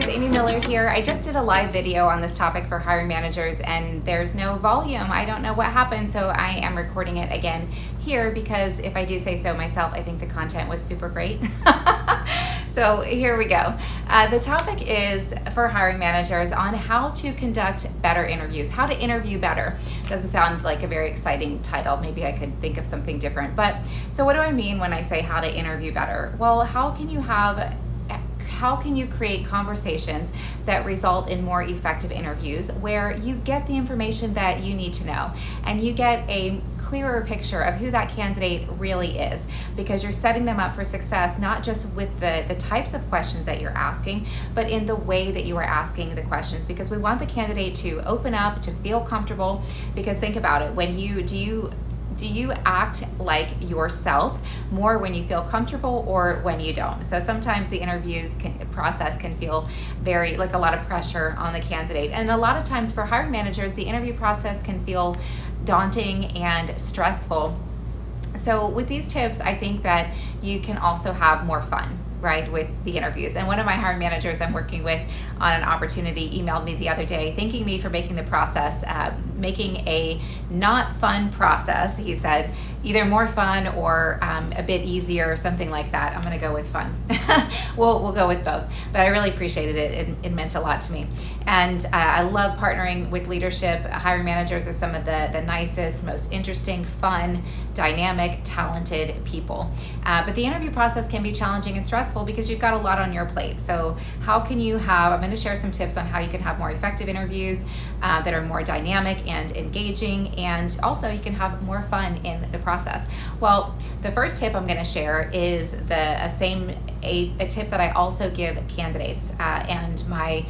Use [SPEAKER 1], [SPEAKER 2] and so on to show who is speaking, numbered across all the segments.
[SPEAKER 1] guys, Amy Miller here. I just did a live video on this topic for hiring managers and there's no volume. I don't know what happened, so I am recording it again here because if I do say so myself, I think the content was super great. So here we go. The topic is for hiring managers on how to conduct better interviews, how to interview better. Doesn't sound like a very exciting title. Maybe I could think of something different. But so what do I mean when I say how to interview better? Well, how can you create conversations that result in more effective interviews where you get the information that you need to know and you get a clearer picture of who that candidate really is, because you're setting them up for success, not just with the types of questions that you're asking, but in the way that you are asking the questions, because we want the candidate to open up, to feel comfortable. Because think about it, when do you act like yourself more when you feel comfortable or when you don't? So sometimes the process can feel very like a lot of pressure on the candidate. And a lot of times for hiring managers, the interview process can feel daunting and stressful. So with these tips, I think that you can also have more fun, right, with the interviews. And one of my hiring managers I'm working with on an opportunity emailed me the other day thanking me for making the process, making a not fun process. He said either more fun or a bit easier or something like that. I'm gonna go with fun. We'll go with both, but I really appreciated it. It meant a lot to me. And I love partnering with leadership. Hiring managers are some of the nicest, most interesting, fun, dynamic, talented people. But the interview process can be challenging and stressful because you've got a lot on your plate. So how can you I'm going to share some tips on how you can have more effective interviews that are more dynamic and engaging, and also you can have more fun in the process. Well, the first tip I'm going to share is a tip that I also give candidates and my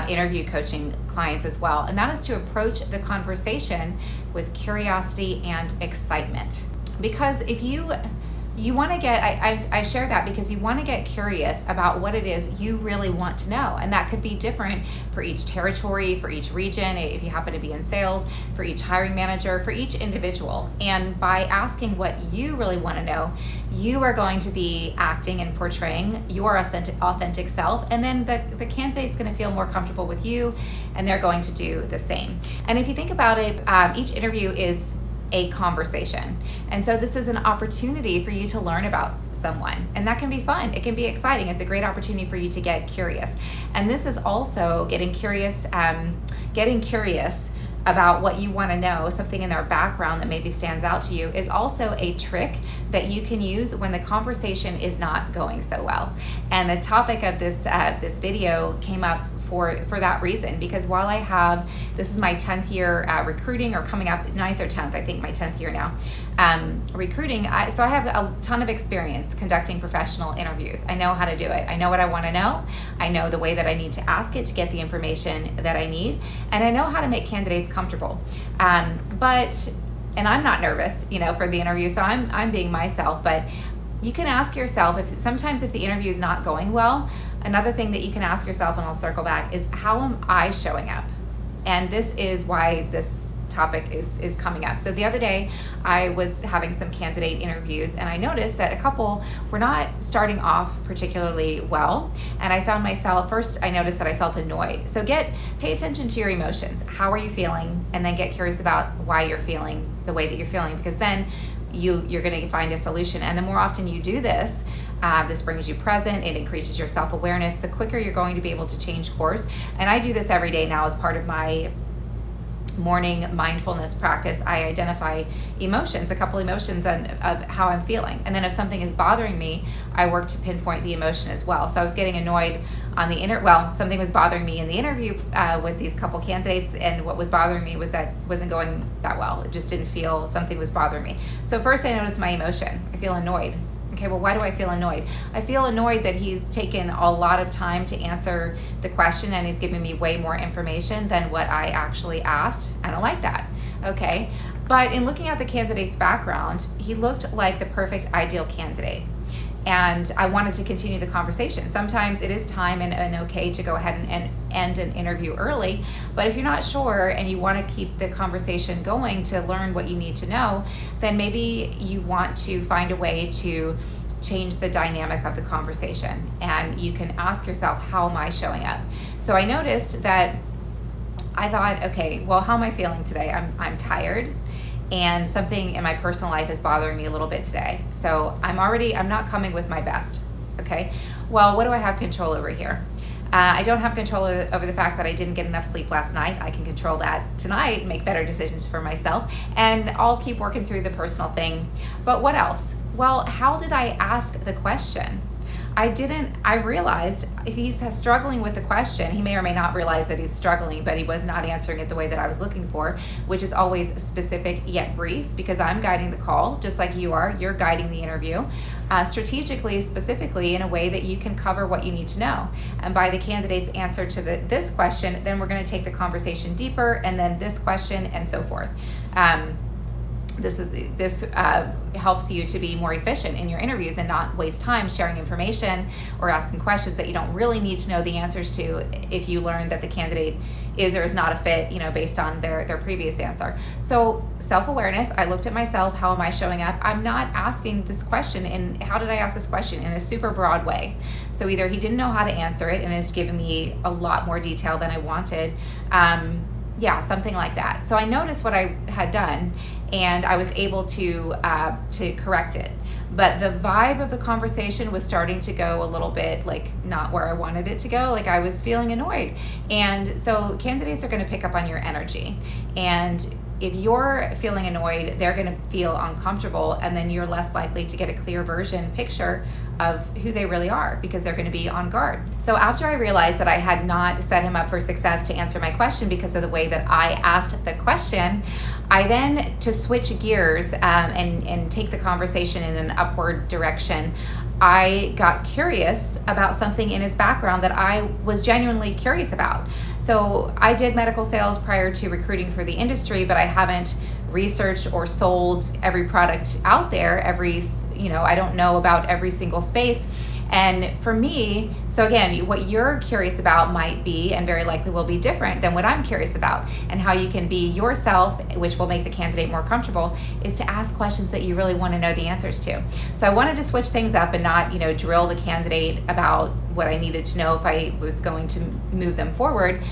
[SPEAKER 1] interview coaching clients as well, and that is to approach the conversation with curiosity and excitement. Because if you want to get, I share that because you want to get curious about what it is you really want to know. And that could be different for each territory, for each region, if you happen to be in sales, for each hiring manager, for each individual. And by asking what you really want to know, you are going to be acting and portraying your authentic self. And then the candidate's going to feel more comfortable with you, and they're going to do the same. And if you think about it, each interview is a conversation. And so this is an opportunity for you to learn about someone. And that can be fun. It can be exciting. It's a great opportunity for you to get curious. And this is also getting curious about what you want to know, something in their background that maybe stands out to you, is also a trick that you can use when the conversation is not going so well. And the topic of this video came up for that reason, because while this is my 10th year recruiting, or coming up 9th or 10th, I think my 10th year now, recruiting, so I have a ton of experience conducting professional interviews. I know how to do it. I know what I want to know. I know the way that I need to ask it to get the information that I need, and I know how to make candidates comfortable. And I'm not nervous, for the interview, so I'm being myself. But you can ask yourself, if the interview is not going well, another thing that you can ask yourself, and I'll circle back, is how am I showing up? And this is why this topic is coming up. So the other day I was having some candidate interviews, and I noticed that a couple were not starting off particularly well. And I found myself, first I noticed that I felt annoyed. So pay attention to your emotions. How are you feeling? And then get curious about why you're feeling the way that you're feeling, because then you're going to find a solution. And the more often you do this, this brings you present, it increases your self-awareness, the quicker you're going to be able to change course. And I do this every day now as part of my morning mindfulness practice. I identify emotions, a couple emotions of how I'm feeling. And then if something is bothering me, I work to pinpoint the emotion as well. So I was getting annoyed on something was bothering me in the interview with these couple candidates, and what was bothering me was that it wasn't going that well. It just didn't feel, something was bothering me. So first I noticed my emotion. I feel annoyed. Okay, well, why do I feel annoyed? I feel annoyed that he's taken a lot of time to answer the question, and he's giving me way more information than what I actually asked. I don't like that. Okay, but in looking at the candidate's background, he looked like the perfect ideal candidate. And I wanted to continue the conversation. Sometimes it is time and okay to go ahead and end an interview early, but if you're not sure and you want to keep the conversation going to learn what you need to know, then maybe you want to find a way to change the dynamic of the conversation. And you can ask yourself, how am I showing up? So I noticed that I thought, okay, well, how am I feeling today? I'm tired, and something in my personal life is bothering me a little bit today. So I'm not coming with my best. Okay, well, what do I have control over here? I don't have control over the fact that I didn't get enough sleep last night. I can control that tonight, make better decisions for myself, and I'll keep working through the personal thing. But what else? Well, how did I ask the question? I realized he's struggling with the question. He may or may not realize that he's struggling, but he was not answering it the way that I was looking for, which is always specific yet brief, because I'm guiding the call, just like you are. You're guiding the interview, strategically, specifically, in a way that you can cover what you need to know. And by the candidate's answer to this question, then we're going to take the conversation deeper, and then this question, and so forth. This helps you to be more efficient in your interviews and not waste time sharing information or asking questions that you don't really need to know the answers to if you learn that the candidate is or is not a fit, based on their previous answer. So self-awareness, I looked at myself, how am I showing up? I'm not asking this question, and how did I ask this question? In a super broad way. So either he didn't know how to answer it and it's given me a lot more detail than I wanted. Something like that. So I noticed what I had done, and I was able to correct it. But the vibe of the conversation was starting to go a little bit not where I wanted it to go. I was feeling annoyed. And so candidates are going to pick up on your energy. And if you're feeling annoyed, they're going to feel uncomfortable, and then you're less likely to get a clear picture of who they really are, because they're going to be on guard. So after I realized that I had not set him up for success to answer my question because of the way that I asked the question, I then, to switch gears and take the conversation in an upward direction, I got curious about something in his background that I was genuinely curious about. So I did medical sales prior to recruiting for the industry, but I haven't researched or sold every product out there. I don't know about every single space. And for me, so again, what you're curious about might be, and very likely will be, different than what I'm curious about. And how you can be yourself, which will make the candidate more comfortable, is to ask questions that you really want to know the answers to. So I wanted to switch things up and not, drill the candidate about what I needed to know if I was going to move them forward.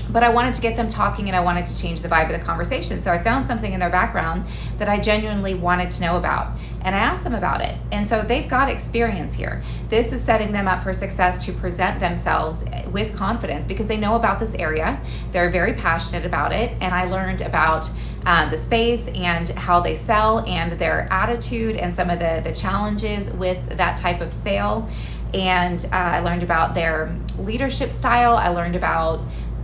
[SPEAKER 1] But I wanted to get them talking, and I wanted to change the vibe of the conversation. So I found something in their background that I genuinely wanted to know about, and I asked them about it. And so they've got experience here. This is setting them up for success to present themselves with confidence, because they know about this area. They're very passionate about it. And I learned about the space and how they sell and their attitude and some of the challenges with that type of sale. And I learned about their leadership style. I learned about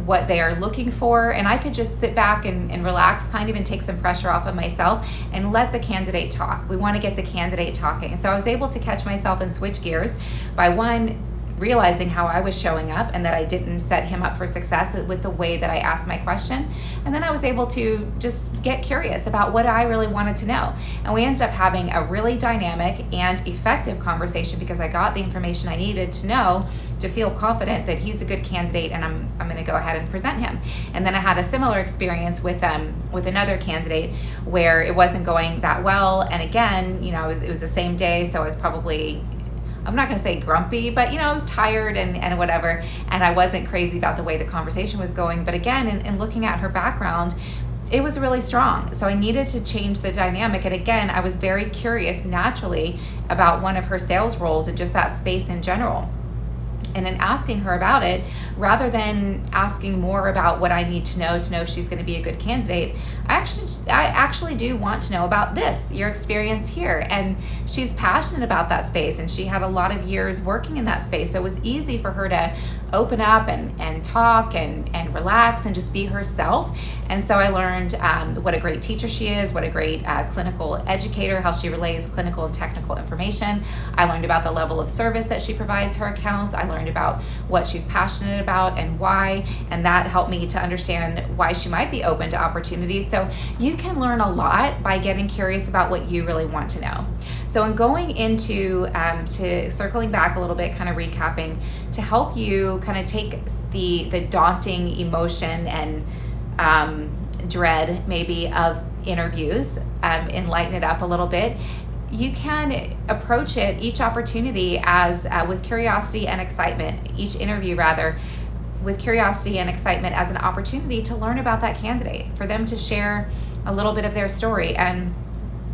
[SPEAKER 1] what they are looking for, and I could just sit back and relax and take some pressure off of myself and let the candidate talk. We want to get the candidate talking. So I was able to catch myself and switch gears by realizing how I was showing up, and that I didn't set him up for success with the way that I asked my question. And then I was able to just get curious about what I really wanted to know. And we ended up having a really dynamic and effective conversation, because I got the information I needed to know to feel confident that he's a good candidate, and I'm going to go ahead and present him. And then I had a similar experience with another candidate where it wasn't going that well. And again, it was the same day, so I was probably, I'm not going to say grumpy, but I was tired and whatever, and I wasn't crazy about the way the conversation was going. But again, in looking at her background, it was really strong. So I needed to change the dynamic. And again, I was very curious naturally about one of her sales roles and just that space in general. And in asking her about it, rather than asking more about what I need to know if she's going to be a good candidate, I actually do want to know about your experience here. And she's passionate about that space, and she had a lot of years working in that space. So it was easy for her to open up and talk and relax and just be herself. And so I learned what a great teacher she is, what a great clinical educator, how she relays clinical and technical information. I learned about the level of service that she provides her accounts. I learned about what she's passionate about and why, and that helped me to understand why she might be open to opportunities. So you can learn a lot by getting curious about what you really want to know. So in going into, to circling back a little bit, kind of recapping, to help you kind of take the daunting emotion and dread maybe of interviews, and lighten it up a little bit, you can approach each opportunity as with curiosity and excitement, each interview rather, with curiosity and excitement as an opportunity to learn about that candidate, for them to share a little bit of their story. And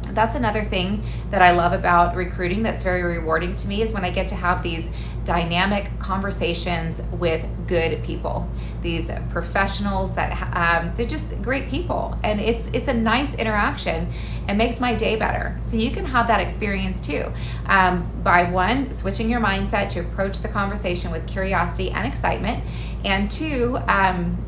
[SPEAKER 1] that's another thing that I love about recruiting that's very rewarding to me, is when I get to have these dynamic conversations with good people, these professionals that they're just great people, and it's a nice interaction and makes my day better. So you can have that experience too, by one, switching your mindset to approach the conversation with curiosity and excitement, and two,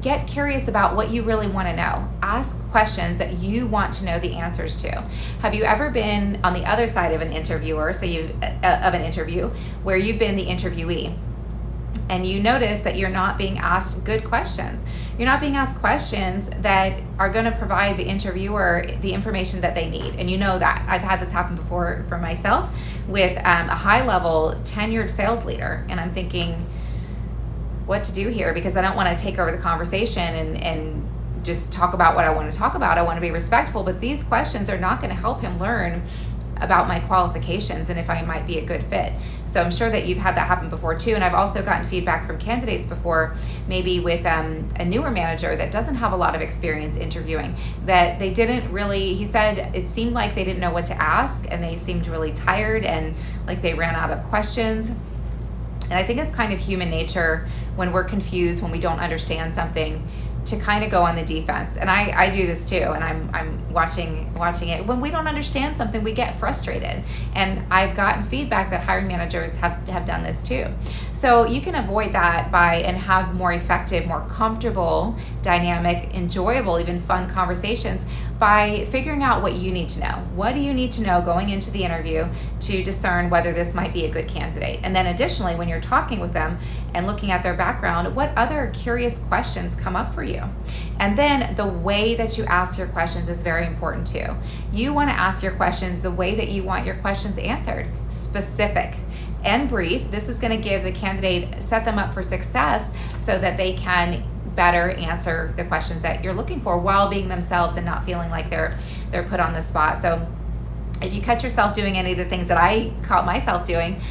[SPEAKER 1] get curious about what you really want to know. Ask questions that you want to know the answers to. Have you ever been on the other side of an interviewer, of an interview, where you've been the interviewee, and you notice that you're not being asked good questions? You're not being asked questions that are going to provide the interviewer the information that they need. And you know that. I've had this happen before for myself with a high-level tenured sales leader, and I'm thinking, what to do here, because I don't want to take over the conversation and just talk about what I want to talk about. I want to be respectful, but these questions are not going to help him learn about my qualifications and if I might be a good fit. So I'm sure that you've had that happen before too. And I've also gotten feedback from candidates before, maybe with a newer manager that doesn't have a lot of experience interviewing, that they didn't really, he said it seemed like they didn't know what to ask, and they seemed really tired and like they ran out of questions. And I think it's kind of human nature when we're confused, when we don't understand something, to kind of go on the defense. And I do this too, and I'm watching it. When we don't understand something, we get frustrated. And I've gotten feedback that hiring managers have done this too. So you can avoid that and have more effective, more comfortable, dynamic, enjoyable, even fun conversations by figuring out what you need to know. What do you need to know going into the interview to discern whether this might be a good candidate? And then additionally, when you're talking with them and looking at their background, what other curious questions come up for you? And then the way that you ask your questions is very important too. You want to ask your questions the way that you want your questions answered, specific and brief. This is going to give the candidate, set them up for success so that they can better answer the questions that you're looking for while being themselves and not feeling like they're put on the spot. So if you catch yourself doing any of the things that I caught myself doing,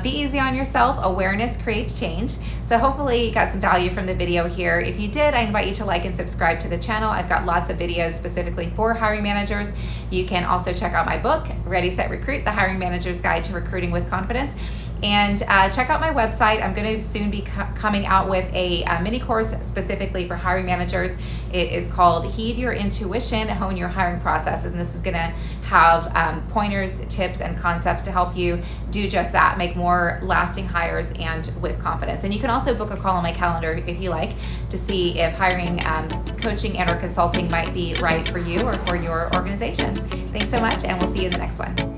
[SPEAKER 1] be easy on yourself. Awareness creates change. So hopefully you got some value from the video here. If you did, I invite you to like and subscribe to the channel. I've got lots of videos specifically for hiring managers. You can also check out my book, Ready, Set, Recruit, The Hiring Manager's Guide to Recruiting with Confidence. And check out my website. I'm going to soon be coming out with a mini course specifically for hiring managers. It is called Heed Your Intuition, Hone Your Hiring Process. And this is going to have pointers, tips, and concepts to help you do just that, make more lasting hires and with confidence. And you can also book a call on my calendar if you like to see if hiring, coaching, and or consulting might be right for you or for your organization. Thanks so much, and we'll see you in the next one.